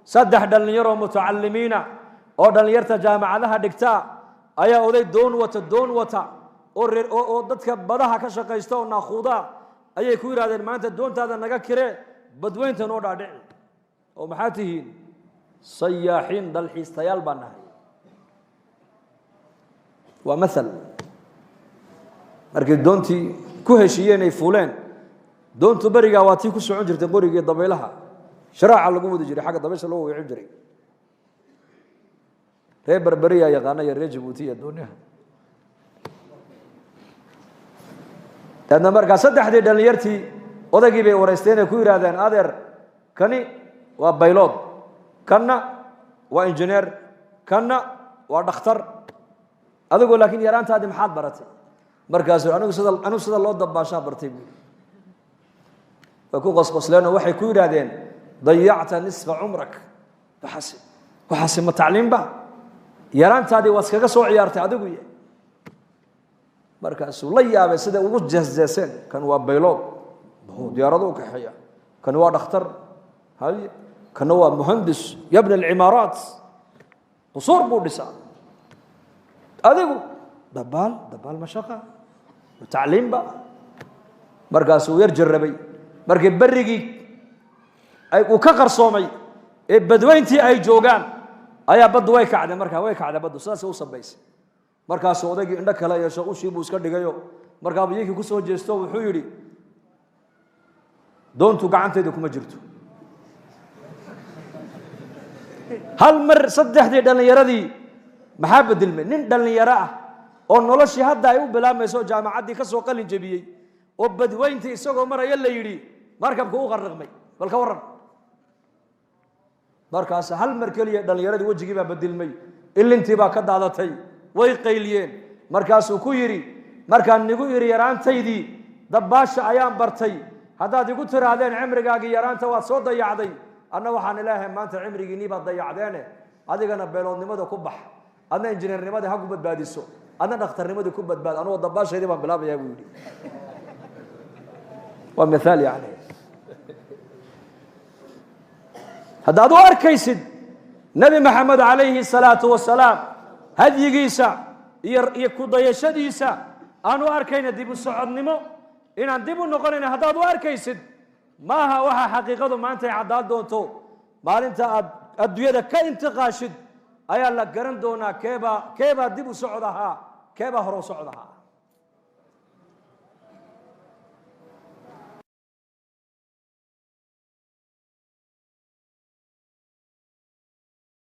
saddex dhalinyaro mutacallimiina oo dhalinyarta jaamacadaha dhigta ayaa oday doon wata oo dadka badaha ka shaqeysta oo naaquuda ayay ku yiraahdeen maanta doontaada naga kire badweynta noo dhaadhici oo maxaa tihiin sayaaxiin dalxiistayaal baan nahay waa masal markii doontii ku heshiiyeen ay fuuleen doontu bariga waa tii ku socon jirtay qorigii dabaylaha sharaaca lagu wadi jiray xagga dabaysha loo weecin jiray reer barbariya yaqaana iyo reer Jabuuti iyo dooniyaha dadna markaa saddexdii dhalinyartii odaygii bay wareysteen ay ku yiraahdeen adeer kani waa baylod kana waa engineer kana waa dhakhtar adigu laakiin yaraantaadi maxaad baratay markaas anigu sida loo dabaashaa bartay buu ku qosqosleen waxay ku yiraahdeen dayacta nisfa umrak waxaasi ma tacliim ba yaraantaadi waad kaga soo ciyaartay adigu markaas la yaabay sida ugu jeesjeeseen kan waa baylod diyaarado ka xaya kan waa dhakhtar hal kan waa muhandis yabna al-imarat qusur buu dhisaa adigu dabaal mashaqa tacliim ba markaas uu yar jarrabay markii barigii ay uu ka qarsoomay ee badweyntii ay joogaan ayaa baddu way kacday markaa way kacday baddu saas uu sabaysay markaas odaygii indha kale yeesho u shiibu iska dhigayo markaa biyihii ku soo jeesto wuxuu yiri doontu gacanteeda kuma jirto hal mar saddexdii dhalinyaradii maxaa bedilmay nin dhalinyaro ah oo noloshii hadda ay u bilaamayso jaamacadii ka soo qalin jabiyay oo badweyntii isagoo maraya la yiri markabku u qarraqmay bal ka waran markaas hal mar kaliya dhalinyaradii wajigii baa bedilmay ilintii baa ka daadatay way qayliyeen markaas uu ku yiri markaan nigu yiri yaraantaydii dabaasha ayaan bartay haddaad igu tiraadeen cimrigaagii yaraanta waad soo dayacday anna waxaan ilaahay maanta cimrigiinii baad dayacdeene adigana beeloodnimada ku bax adna injineernimada ha ku badbaadiso adna dhakhtarnimada ku badbaad anoo dabaashaydii baan bilaabayaa buu yiri waa misaal yani haddaad u arkaysid nabi maxamed calayhi salaatu wasalaam hadyigiisa iyo ku dayashadiisa aan u arkayna dib u socodnimo inaan dib u noqonayna haddaad u arkaysid maaha waxa xaqiiqadu maanta ay caddaan doonto maalinta aad adduunyada ka intiqaashid ayaa la garan doonaa keebaa dib u socod ahaa keebaa hore u socod ahaa